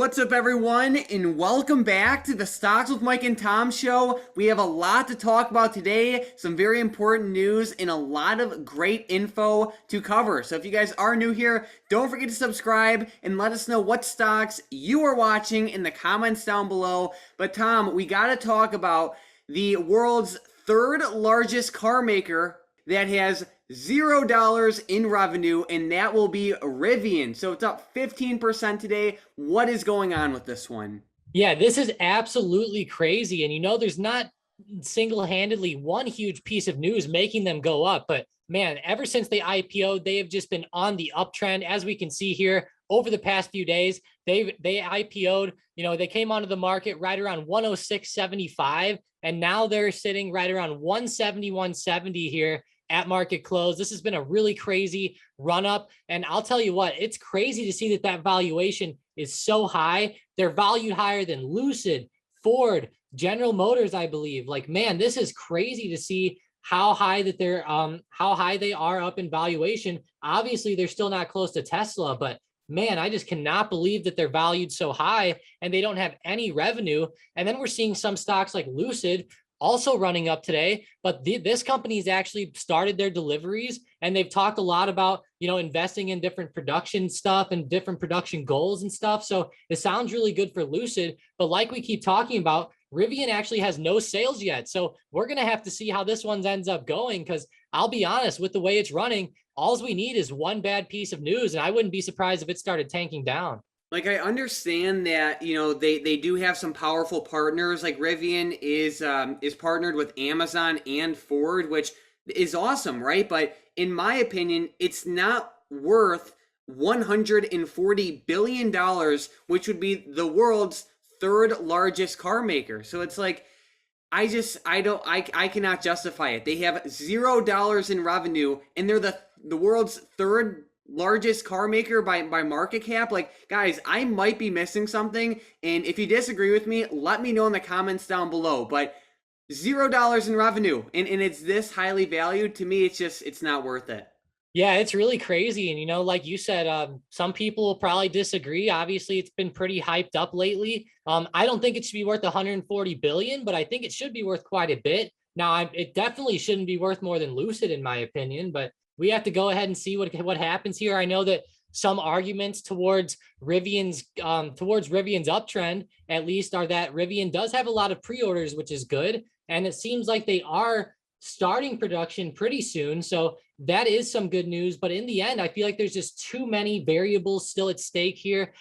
What's up, everyone, and welcome back to the Stocks with Mike and Tom show. We have a lot to talk about today, some very important news, and a lot of great info to cover. So if you guys are new here, don't forget to subscribe and let us know what stocks you are watching in the comments down below. But Tom, we got to talk about the world's third largest car maker that has $0 in revenue, and that will be Rivian. So it's up 15% today. What is going on with this one? Yeah, this is absolutely crazy. And there's not single-handedly one huge piece of news making them go up. But man, ever since they IPO'd, they have just been on the uptrend. As we can see here over the past few days, they IPO'd, they came onto the market right around 106.75. And now they're sitting right around 170, 170 here at market close. This has been a really crazy run up. And I'll tell you what, it's crazy to see that valuation is so high. They're valued higher than Lucid, Ford, General Motors, I believe. Like, man, this is crazy to see how high that they're how high they are up in valuation. Obviously, they're still not close to Tesla, but man, I just cannot believe that they're valued so high and they don't have any revenue. And then we're seeing some stocks like Lucid also running up today, but this company's actually started their deliveries, and they've talked a lot about, investing in different production stuff and different production goals and stuff. So it sounds really good for Lucid, but like we keep talking about, Rivian actually has no sales yet. So we're going to have to see how this one ends up going, because I'll be honest, with the way it's running, all we need is one bad piece of news, and I wouldn't be surprised if it started tanking down. Like, I understand that, they do have some powerful partners. Like, Rivian is partnered with Amazon and Ford, which is awesome, right? But in my opinion, it's not worth $140 billion, which would be the world's third largest car maker. So it's like, I cannot justify it. They have $0 in revenue, and they're the world's third largest car maker by market cap. Like, guys, I might be missing something, and if you disagree with me, let me know in the comments down below. But $0 in revenue, and it's this highly valued. To me, it's not worth it. Yeah, it's really crazy. And, like you said, some people will probably disagree. Obviously, it's been pretty hyped up lately. I don't think it should be worth 140 billion, but I think it should be worth quite a bit. Now, it definitely shouldn't be worth more than Lucid, in my opinion, but we have to go ahead and see what happens here. I know that some arguments towards Rivian's uptrend, at least, are that Rivian does have a lot of pre-orders, which is good, and it seems like they are starting production pretty soon. So that is some good news. But in the end, I feel like there's just too many variables still at stake here.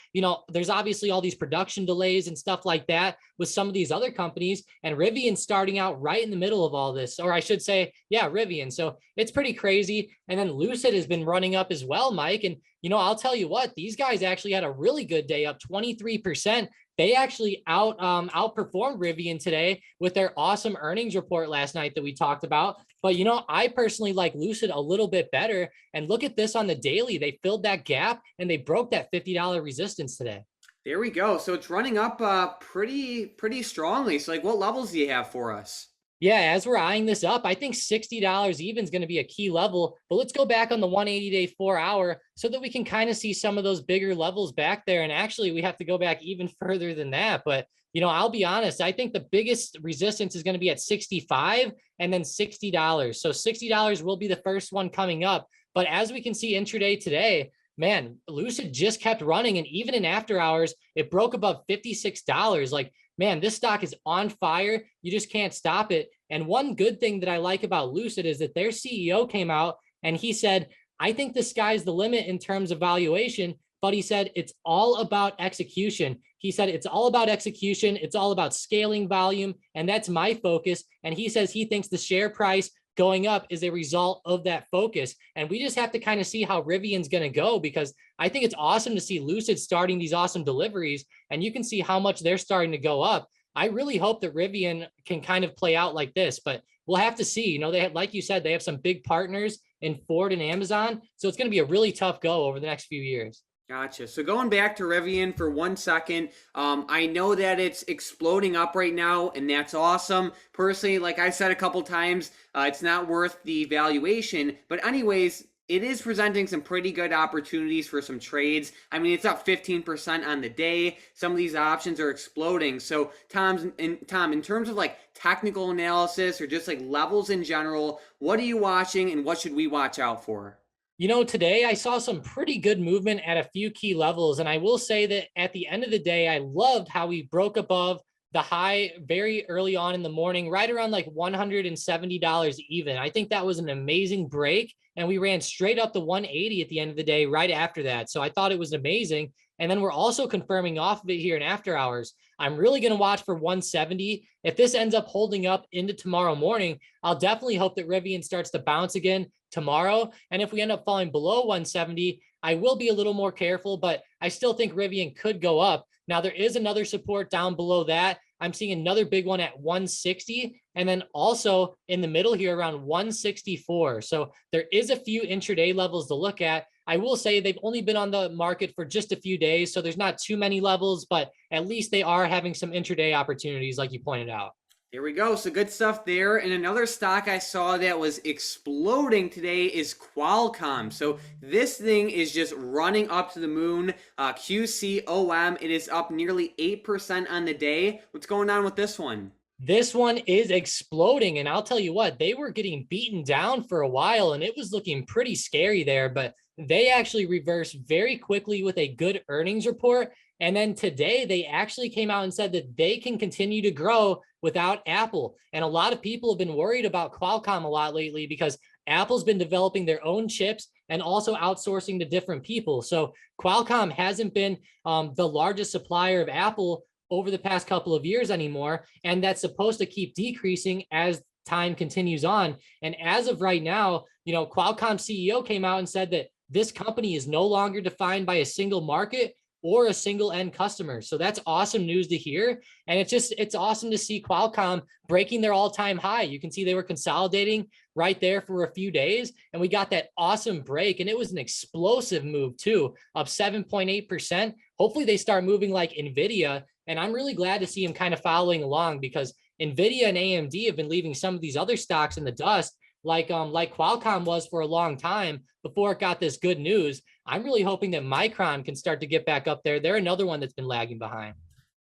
There's obviously all these production delays and stuff like that with some of these other companies, and Rivian starting out right in the middle of all this, or I should say, yeah, Rivian. So it's pretty crazy. And then Lucid has been running up as well, Mike. And, I'll tell you what, these guys actually had a really good day, up 23%. They actually outperformed Rivian today with their awesome earnings report last night that we talked about. But, I personally like Lucid a little bit better. And look at this on the daily. They filled that gap and they broke that $50 resistance today. There we go. So it's running up pretty strongly. So, like, what levels do you have for us? Yeah, as we're eyeing this up, I think $60 even is going to be a key level. But let's go back on the 180-day 4-hour so that we can kind of see some of those bigger levels back there. And actually, we have to go back even further than that. But, I'll be honest, I think the biggest resistance is going to be at 65 and then $60. So $60 will be the first one coming up. But as we can see intraday today, man, Lucid just kept running. And even in after hours, it broke above $56. Like, man, this stock is on fire. You just can't stop it. And one good thing that I like about Lucid is that their CEO came out and he said, I think the sky's the limit in terms of valuation, but he said, it's all about execution. He said, it's all about execution. It's all about scaling volume. And that's my focus. And he says he thinks the share price going up is a result of that focus. And we just have to kind of see how Rivian's going to go, because I think it's awesome to see Lucid starting these awesome deliveries, and you can see how much they're starting to go up. I really hope that Rivian can kind of play out like this, but we'll have to see. They have, like you said, they have some big partners in Ford and Amazon. So it's going to be a really tough go over the next few years. Gotcha. So going back to Rivian for 1 second, I know that it's exploding up right now, and that's awesome. Personally, like I said a couple times, it's not worth the valuation. But anyways, it is presenting some pretty good opportunities for some trades. I mean, it's up 15% on the day. Some of these options are exploding. So, Tom, in terms of like technical analysis or just like levels in general, what are you watching and what should we watch out for? Today I saw some pretty good movement at a few key levels. And I will say that at the end of the day, I loved how we broke above the high very early on in the morning, right around like $170 even. I think that was an amazing break. And we ran straight up to 180 at the end of the day right after that. So I thought it was amazing. And then we're also confirming off of it here in after hours. I'm really going to watch for 170. If this ends up holding up into tomorrow morning, I'll definitely hope that Rivian starts to bounce again tomorrow. And if we end up falling below 170, I will be a little more careful, but I still think Rivian could go up. Now, there is another support down below that. I'm seeing another big one at 160, and then also in the middle here around 164. So there is a few intraday levels to look at. I will say they've only been on the market for just a few days, so there's not too many levels, but at least they are having some intraday opportunities like you pointed out. There we go. So good stuff there. And another stock I saw that was exploding today is Qualcomm. So this thing is just running up to the moon. QCOM, it is up nearly 8% on the day. What's going on with this one? This one is exploding. And I'll tell you what, they were getting beaten down for a while and it was looking pretty scary there, but they actually reversed very quickly with a good earnings report. And then today they actually came out and said that they can continue to grow without Apple. And a lot of people have been worried about Qualcomm a lot lately because Apple's been developing their own chips and also outsourcing to different people. So Qualcomm hasn't been the largest supplier of Apple over the past couple of years anymore. And that's supposed to keep decreasing as time continues on. And as of right now, Qualcomm CEO came out and said that this company is no longer defined by a single market or a single end customer. So that's awesome news to hear. And it's awesome to see Qualcomm breaking their all-time high. You can see they were consolidating right there for a few days. And we got that awesome break. And it was an explosive move too, up 7.8%. Hopefully they start moving like NVIDIA. And I'm really glad to see them kind of following along because NVIDIA and AMD have been leaving some of these other stocks in the dust like Qualcomm was for a long time before it got this good news. I'm really hoping that Micron can start to get back up there. They're another one that's been lagging behind.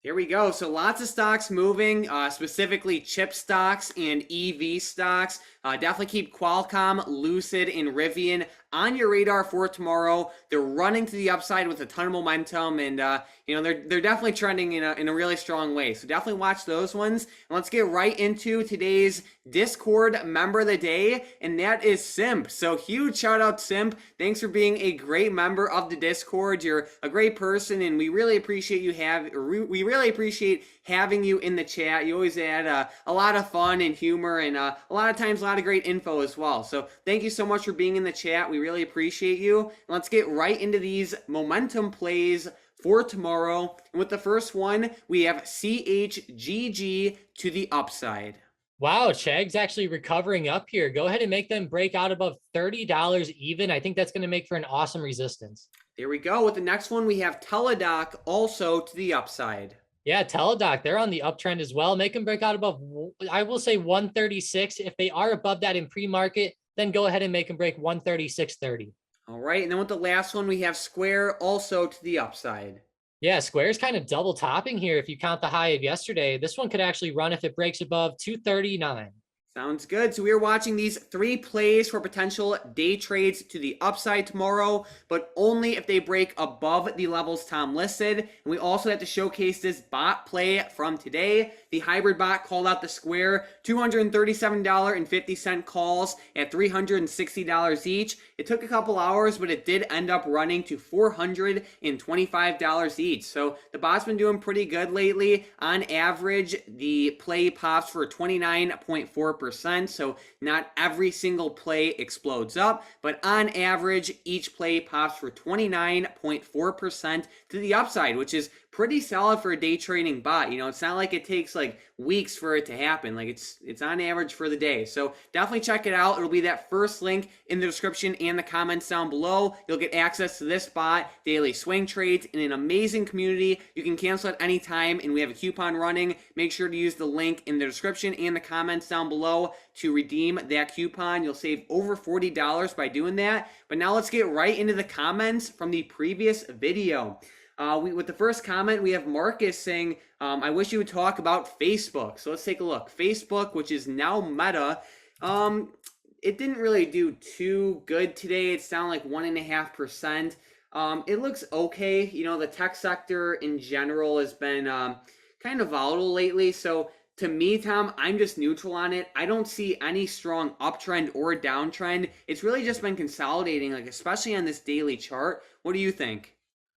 Here we go. So lots of stocks moving, specifically chip stocks and EV stocks. Definitely keep Qualcomm, Lucid, and Rivian on your radar for tomorrow. They're running to the upside with a ton of momentum, and they're definitely trending in a really strong way. So definitely watch those ones. And let's get right into today's Discord member of the day, and that is Simp. So huge shout out Simp. Thanks for being a great member of the Discord. You're a great person, and we really appreciate having you in the chat. You always add a lot of fun and humor, and a lot of times a lot of great info as well. So thank you so much for being in the chat. We really appreciate you. And let's get right into these momentum plays for tomorrow. And with the first one, we have CHGG to the upside. Wow, Chegg's actually recovering up here. Go ahead and make them break out above $30 even. I think that's going to make for an awesome resistance. There we go. With the next one, we have Teladoc also to the upside. Yeah, Teladoc, they're on the uptrend as well. Make them break out above, I will say 136. If they are above that in pre-market, then go ahead and make them break 136.30. All right, and then with the last one, we have Square also to the upside. Yeah, Square's kind of double topping here if you count the high of yesterday. This one could actually run if it breaks above 239. Sounds good. So we are watching these 3 plays for potential day trades to the upside tomorrow, but only if they break above the levels Tom listed. And we also have to showcase this bot play from today. The hybrid bot called out the Square $237.50 calls at $360 each. It took a couple hours, but it did end up running to $425 each. So the bot's been doing pretty good lately. On average, the play pops for 29.4%. So not every single play explodes up, but on average, each play pops for 29.4% to the upside, which is pretty solid for a day trading bot. You know, it's not like it takes like weeks for it to happen. Like it's on average for the day. So definitely check it out. It'll be that first link in the description and the comments down below. You'll get access to this bot, daily swing trades, and an amazing community. You can cancel at any time, and we have a coupon running. Make sure to use the link in the description and the comments down below to redeem that coupon. You'll save over $40 by doing that. But now let's get right into the comments from the previous video. With the first comment, we have Marcus saying, I wish you would talk about Facebook. So let's take a look. Facebook, which is now Meta, it didn't really do too good today. It's down like 1.5%. It looks okay. You know, the tech sector in general has been kind of volatile lately. So to me, Tom, I'm just neutral on it. I don't see any strong uptrend or downtrend. It's really just been consolidating, like especially on this daily chart. What do you think?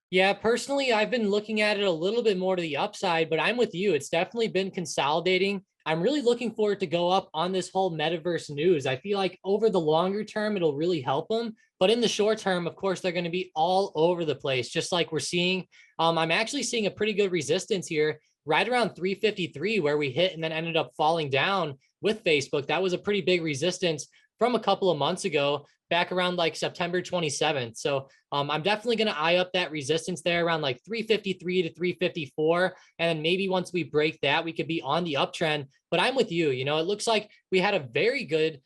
Yeah, personally, I've been looking at it a little bit more to the upside, but I'm with you. It's definitely been consolidating. I'm really looking for it to go up on this whole metaverse news. I feel like over the longer term, it'll really help them. But in the short term, of course, they're going to be all over the place, just like we're seeing. I'm actually seeing a pretty good resistance here, right around 353, where we hit and then ended up falling down with Facebook. That was a pretty big resistance from a couple of months ago, back around like September 27th. So I'm definitely going to eye up that resistance there around like 353 to 354. And then maybe once we break that, we could be on the uptrend. But I'm with you. You know, it looks like we had a very good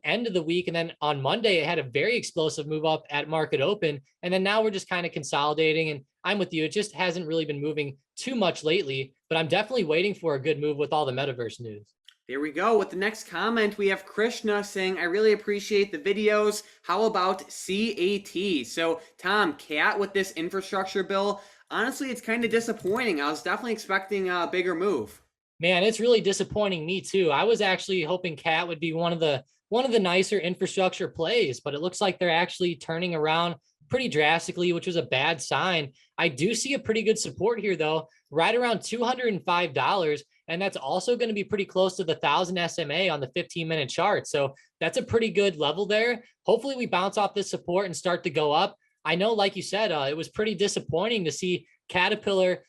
end of the week. And then on Monday, it had a very explosive move up at market open. And then now we're just kind of consolidating. And I'm with you. It just hasn't really been moving too much lately, but I'm definitely waiting for a good move with all the metaverse news. There we go. With the next comment, we have Krishna saying, I really appreciate the videos. How about CAT? So, Tom, Cat with this infrastructure bill, honestly, it's kind of disappointing. I was definitely expecting a bigger move. Man, it's really disappointing me too. I was actually hoping Cat would be one of the nicer infrastructure plays, but it looks like they're actually turning around pretty drastically, which was a bad sign. I do see a pretty good support here though, right around $205. And that's also going to be pretty close to the 1,000 SMA on the 15-minute chart. So that's a pretty good level there. Hopefully we bounce off this support and start to go up. I know, like you said, it was pretty disappointing to see Caterpillar.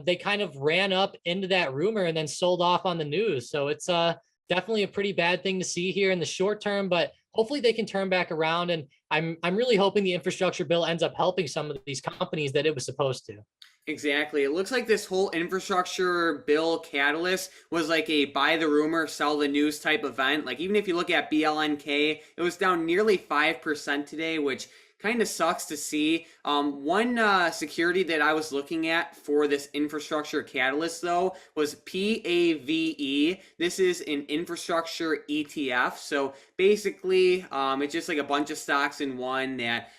They kind of ran up into that rumor and then sold off on the news. So it's definitely a pretty bad thing to see here in the short term, but hopefully they can turn back around. And I'm really hoping the infrastructure bill ends up helping some of these companies that it was supposed to. Exactly. It looks like this whole infrastructure bill catalyst was like a buy the rumor, sell the news type event. Like even if you look at BLNK, it was down nearly 5% today, which kind of sucks to see. One security that I was looking at for this infrastructure catalyst though was PAVE. This is an infrastructure ETF. So basically, it's just like a bunch of stocks in one that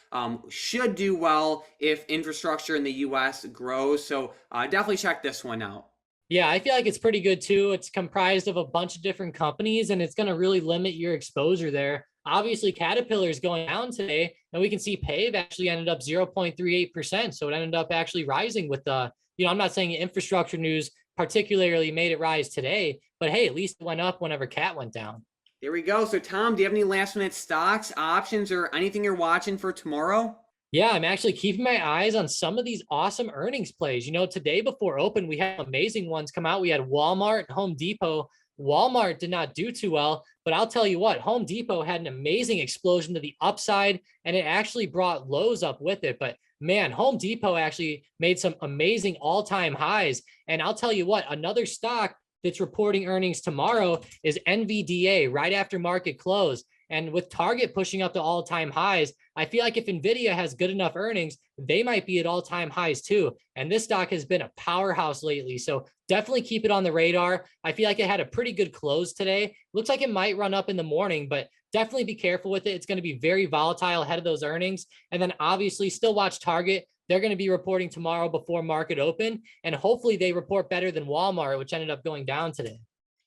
should do well if infrastructure in the US grows. So definitely check this one out. Yeah, I feel like it's pretty good too. It's comprised of a bunch of different companies and it's going to really limit your exposure there. Obviously, Caterpillar is going down today, and we can see PAVE actually ended up 0.38%. So it ended up actually rising with the, I'm not saying infrastructure news particularly made it rise today, but hey, at least it went up whenever Cat went down. There we go. So Tom, do you have any last minute stocks, options, or anything you're watching for tomorrow? Yeah, I'm actually keeping my eyes on some of these awesome earnings plays. Today before open, we had amazing ones come out. We had Walmart and Home Depot. Walmart did not do too well, but I'll tell you what, Home Depot had an amazing explosion to the upside, and it actually brought Lowe's up with it. But man, Home Depot actually made some amazing all-time highs. And I'll tell you what, another stock that's reporting earnings tomorrow is NVDA right after market close. And with Target pushing up to all-time highs, I feel like if NVIDIA has good enough earnings, they might be at all-time highs too. And this stock has been a powerhouse lately. So definitely keep it on the radar. I feel like it had a pretty good close today. Looks like it might run up in the morning, but definitely be careful with it. It's going to be very volatile ahead of those earnings. And then obviously still watch Target. They're going to be reporting tomorrow before market open. And hopefully they report better than Walmart, which ended up going down today.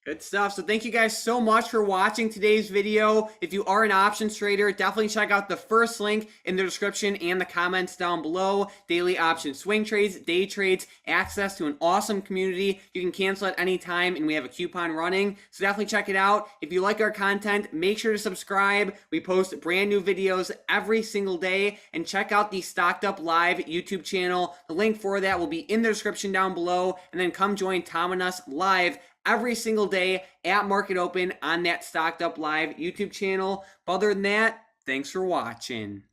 Good stuff. So thank you guys so much for watching today's video. If you are an options trader, definitely check out the first link in the description and the comments down below. Daily option swing trades, day trades, access to an awesome community. You can cancel at any time, and we have a coupon running. So definitely check it out. If you like our content, make sure to subscribe. We post brand new videos every single day. And check out the Stocked Up Live YouTube channel. The link for that will be in the description down below. And then come join Tom and us live every single day at Market Open on that Stocked Up Live YouTube channel. But other than that, thanks for watching.